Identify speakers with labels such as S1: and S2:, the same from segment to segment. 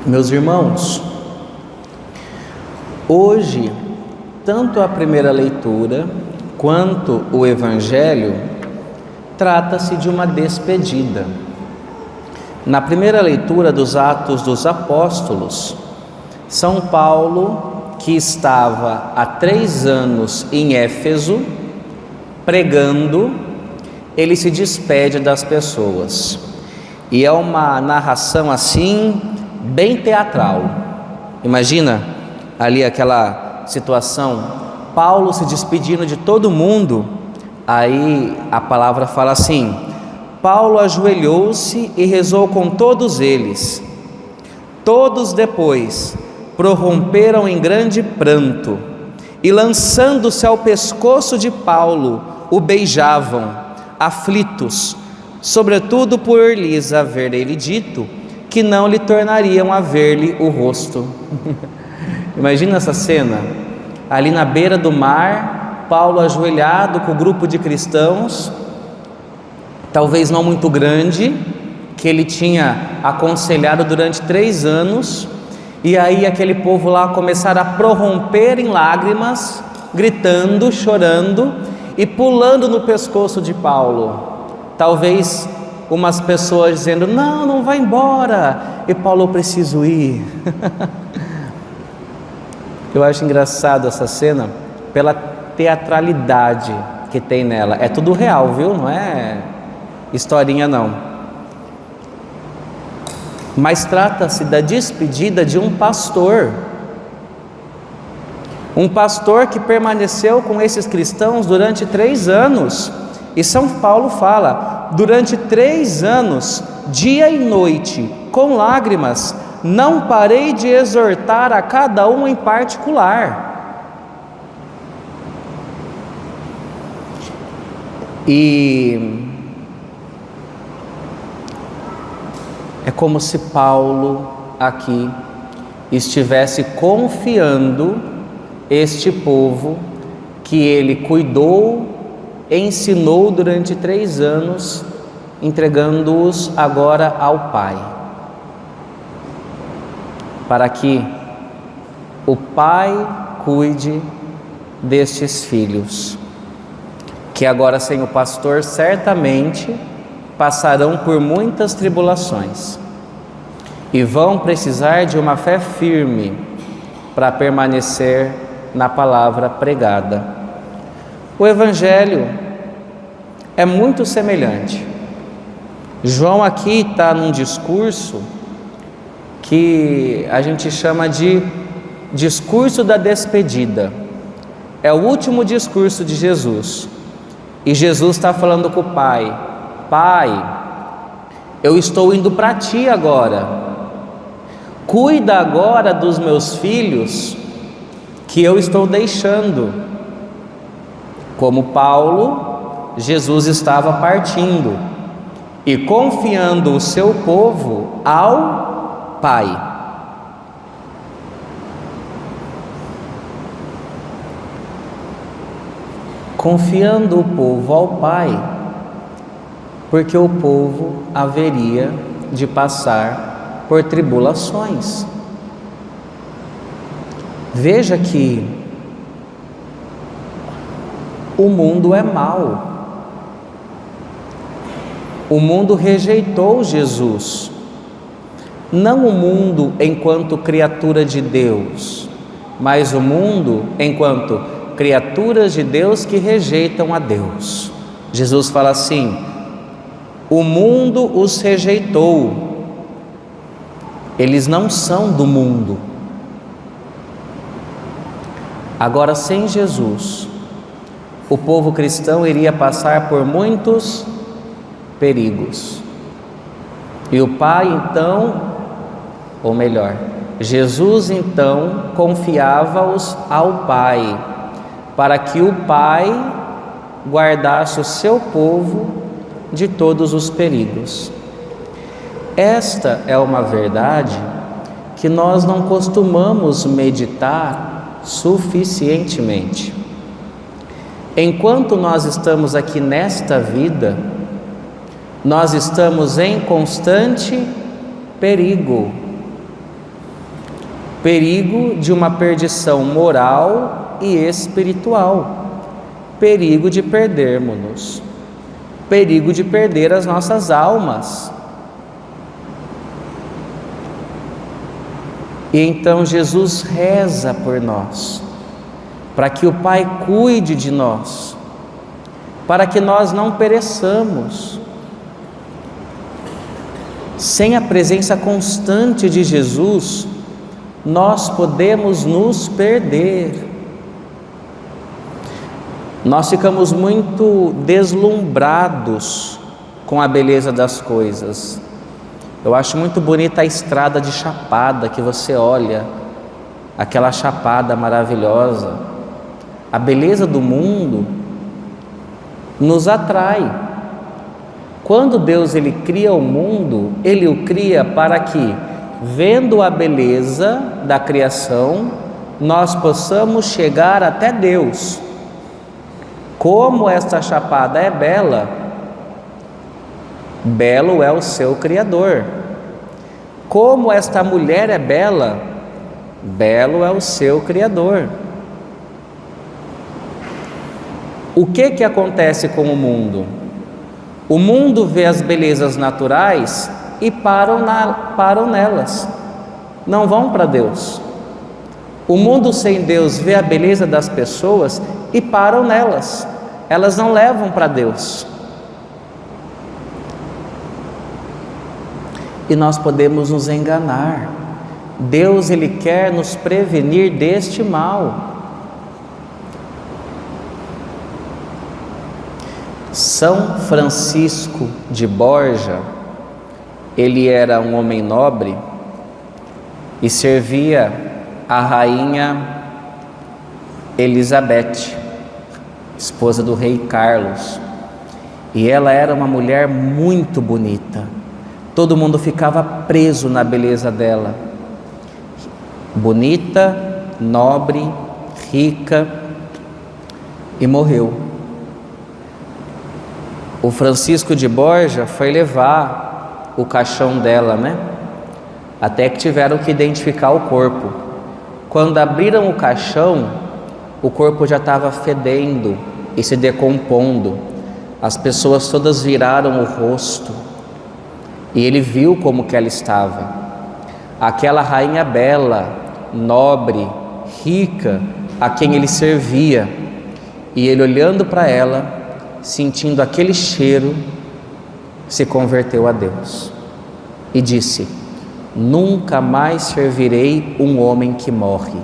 S1: Meus irmãos, hoje, tanto a primeira leitura quanto o Evangelho trata-se de uma despedida. Na primeira leitura dos Atos dos Apóstolos, São Paulo, que estava há 3 anos em Éfeso, pregando, ele se despede das pessoas. E é uma narração assim, bem teatral. Imagina ali aquela situação, Paulo se despedindo de todo mundo. Aí a palavra fala assim: Paulo ajoelhou-se e rezou com todos eles. Todos depois prorromperam em grande pranto e, lançando-se ao pescoço de Paulo, o beijavam, aflitos, sobretudo por lhes haver ele dito que não lhe tornariam a ver-lhe o rosto. Imagina essa cena, ali na beira do mar, Paulo ajoelhado com o grupo de cristãos, talvez não muito grande, que ele tinha aconselhado durante 3 anos, e aí aquele povo lá começaram a prorromper em lágrimas, gritando, chorando e pulando no pescoço de Paulo. Talvez umas pessoas dizendo: não vai embora, e Paulo: eu preciso ir. Eu acho engraçado essa cena pela teatralidade que tem nela. É tudo real, viu? Não é historinha não. Mas trata-se da despedida de um pastor que permaneceu com esses cristãos durante 3 anos. E São Paulo fala: durante 3 anos, dia e noite, com lágrimas, não parei de exortar a cada um em particular. E é como se Paulo aqui estivesse confiando este povo que ele cuidou, ensinou durante 3 anos, entregando-os agora ao Pai, para que o Pai cuide destes filhos, que agora sem o pastor certamente passarão por muitas tribulações e vão precisar de uma fé firme para permanecer na palavra pregada. O Evangelho é muito semelhante. João aqui está num discurso que a gente chama de discurso da despedida. É o último discurso de Jesus. E Jesus está falando com o Pai: Pai, eu estou indo para ti agora. Cuida agora dos meus filhos que eu estou deixando. Como Paulo, Jesus estava partindo e confiando o seu povo ao Pai. Confiando o povo ao Pai, porque o povo haveria de passar por tribulações. Veja que o mundo é mau. O mundo rejeitou Jesus. Não o mundo enquanto criatura de Deus, mas o mundo enquanto criaturas de Deus que rejeitam a Deus. Jesus fala assim: o mundo os rejeitou. Eles não são do mundo. Agora, sem Jesus, o povo cristão iria passar por muitos perigos. E o Pai então, ou melhor, Jesus então confiava-os ao Pai, para que o Pai guardasse o seu povo de todos os perigos. Esta é uma verdade que nós não costumamos meditar suficientemente. Enquanto nós estamos aqui nesta vida, nós estamos em constante perigo. perigo de uma perdição moral e espiritual, perigo de perdermos-nos, perigo de perder as nossas almas. E então Jesus reza por nós, para que o Pai cuide de nós, para que nós não pereçamos. Sem a presença constante de Jesus, nós podemos nos perder. Nós ficamos muito deslumbrados com a beleza das coisas. Eu acho muito bonita a estrada de Chapada, que você olha, aquela chapada maravilhosa. A beleza do mundo nos atrai. Quando Deus ele cria o mundo, Ele o cria para que, vendo a beleza da criação, nós possamos chegar até Deus. Como esta chapada é bela, belo é o seu Criador. Como esta mulher é bela, belo é o seu Criador. O que acontece com o mundo? O mundo vê as belezas naturais e param nelas, não vão para Deus. O mundo sem Deus vê a beleza das pessoas e param nelas, elas não levam para Deus. E nós podemos nos enganar. Deus ele quer nos prevenir deste mal. São Francisco de Borja, ele era um homem nobre e servia a rainha Elizabeth, esposa do rei Carlos, e ela era uma mulher muito bonita. Todo mundo ficava preso na beleza dela, bonita, nobre, rica, e morreu. O Francisco de Borja foi levar o caixão dela, até que tiveram que identificar o corpo. Quando abriram o caixão, o corpo já estava fedendo e se decompondo. As pessoas todas viraram o rosto e ele viu como que ela estava. Aquela rainha bela, nobre, rica, a quem ele servia. E ele, olhando para ela, sentindo aquele cheiro, se converteu a Deus e disse: nunca mais servirei um homem que morre.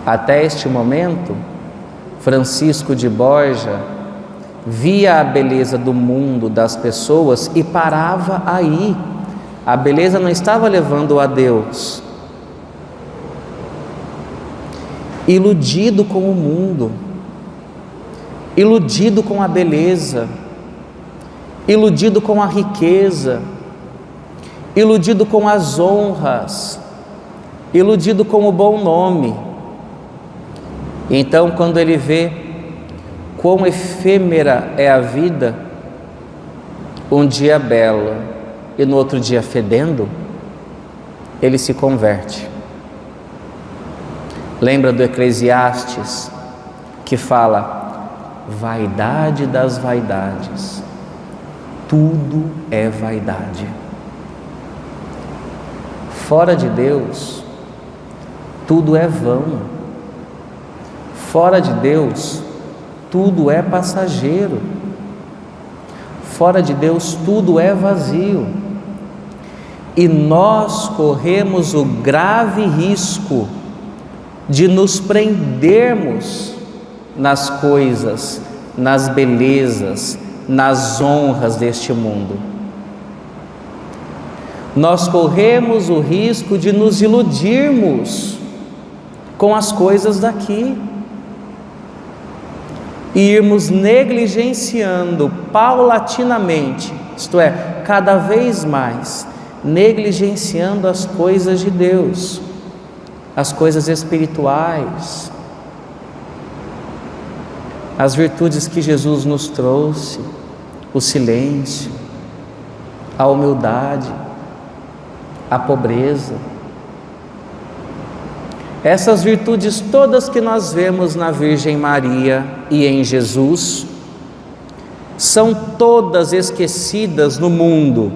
S1: Até este momento, Francisco de Borja via a beleza do mundo, das pessoas, e parava aí. A beleza não estava levando a Deus. Iludido com o mundo, iludido com a beleza, iludido com a riqueza, iludido com as honras, iludido com o bom nome. Então, quando ele vê quão efêmera é a vida, um dia bela e no outro dia fedendo, ele se converte. Lembra do Eclesiastes, que fala: vaidade das vaidades, tudo é vaidade. Fora de Deus, tudo é vão. Fora de Deus, tudo é passageiro. Fora de Deus, tudo é vazio. E nós corremos o grave risco de nos prendermos nas coisas, nas belezas, nas honras deste mundo. Nós corremos o risco de nos iludirmos com as coisas daqui e irmos negligenciando paulatinamente, isto é, cada vez mais, negligenciando as coisas de Deus, as coisas espirituais, as virtudes que Jesus nos trouxe, o silêncio, a humildade, a pobreza. Essas virtudes todas que nós vemos na Virgem Maria e em Jesus, são todas esquecidas no mundo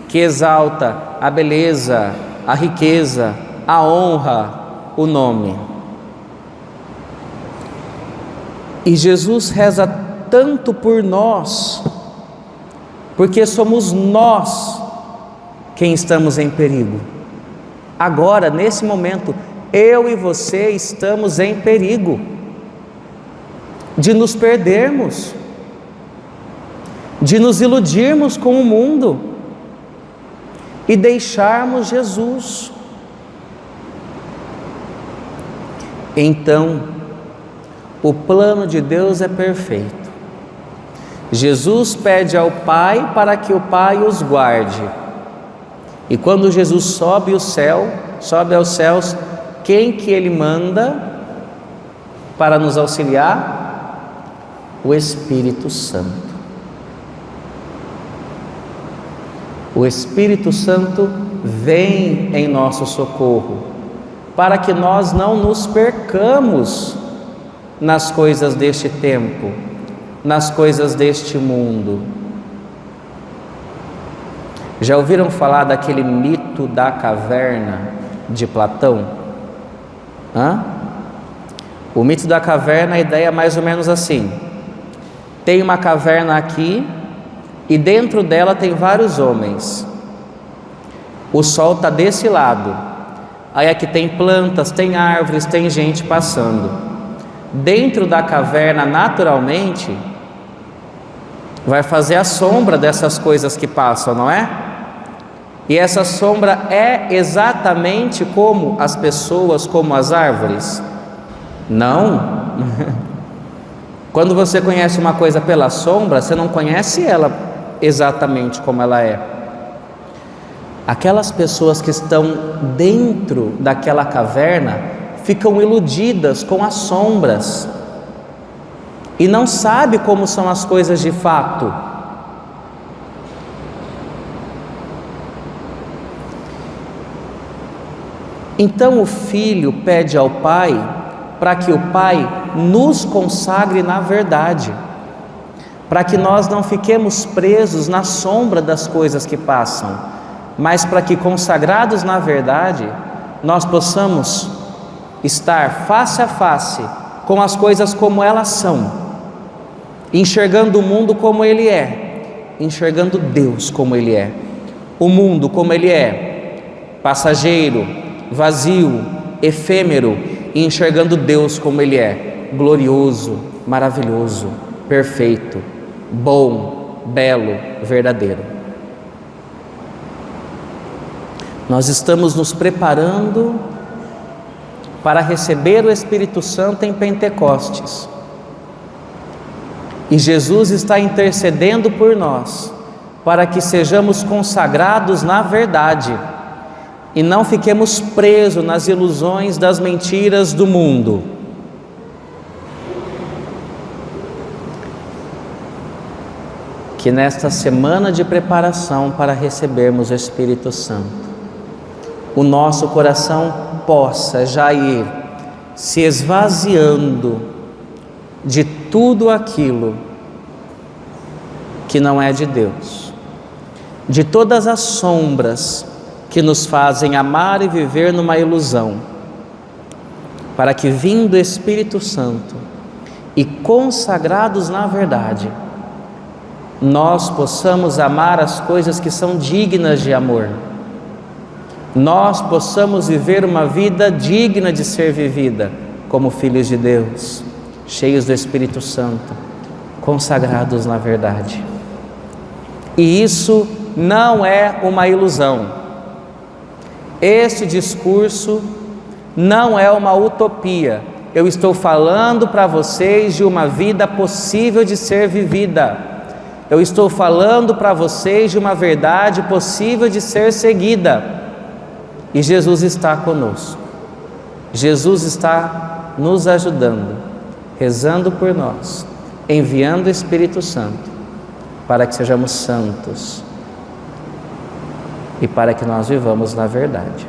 S1: que exalta a beleza, a riqueza, a honra, o nome. E Jesus reza tanto por nós, porque somos nós quem estamos em perigo. Agora, nesse momento, eu e você estamos em perigo de nos perdermos, de nos iludirmos com o mundo e deixarmos Jesus. Então, o plano de Deus é perfeito. Jesus pede ao Pai para que o Pai os guarde. E quando Jesus sobe aos céus, quem que Ele manda para nos auxiliar? O Espírito Santo. O Espírito Santo vem em nosso socorro, para que nós não nos percamos nas coisas deste tempo, nas coisas deste mundo. Já ouviram falar daquele mito da caverna de Platão? O mito da caverna, a ideia é mais ou menos assim: tem uma caverna aqui e dentro dela tem vários homens. O sol está desse lado, aí aqui tem plantas, tem árvores, tem gente passando. Dentro da caverna, naturalmente, vai fazer a sombra dessas coisas que passam, não é? E essa sombra é exatamente como as pessoas, como as árvores? Não. Quando você conhece uma coisa pela sombra, você não conhece ela exatamente como ela é. Aquelas pessoas que estão dentro daquela caverna ficam iludidas com as sombras e não sabem como são as coisas de fato. Então o Filho pede ao Pai para que o Pai nos consagre na verdade, para que nós não fiquemos presos na sombra das coisas que passam, mas para que, consagrados na verdade, nós possamos estar face a face com as coisas como elas são, enxergando o mundo como ele é, enxergando Deus como ele é, o mundo como ele é, passageiro, vazio, efêmero, e enxergando Deus como Ele é, glorioso, maravilhoso, perfeito, bom, belo, verdadeiro. Nós estamos nos preparando para receber o Espírito Santo em Pentecostes, e Jesus está intercedendo por nós, para que sejamos consagrados na verdade, e não fiquemos presos nas ilusões das mentiras do mundo. Que nesta semana de preparação para recebermos o Espírito Santo, o nosso coração possa já ir se esvaziando de tudo aquilo que não é de Deus, de todas as sombras que nos fazem amar e viver numa ilusão, para que, vindo o Espírito Santo e consagrados na verdade, nós possamos amar as coisas que são dignas de amor, nós possamos viver uma vida digna de ser vivida, como filhos de Deus, cheios do Espírito Santo, consagrados na verdade. E isso não é uma ilusão. Este discurso não é uma utopia. Eu estou falando para vocês de uma vida possível de ser vivida. Eu estou falando para vocês de uma verdade possível de ser seguida. E Jesus está conosco. Jesus está nos ajudando, rezando por nós, enviando o Espírito Santo para que sejamos santos, e para que nós vivamos na verdade.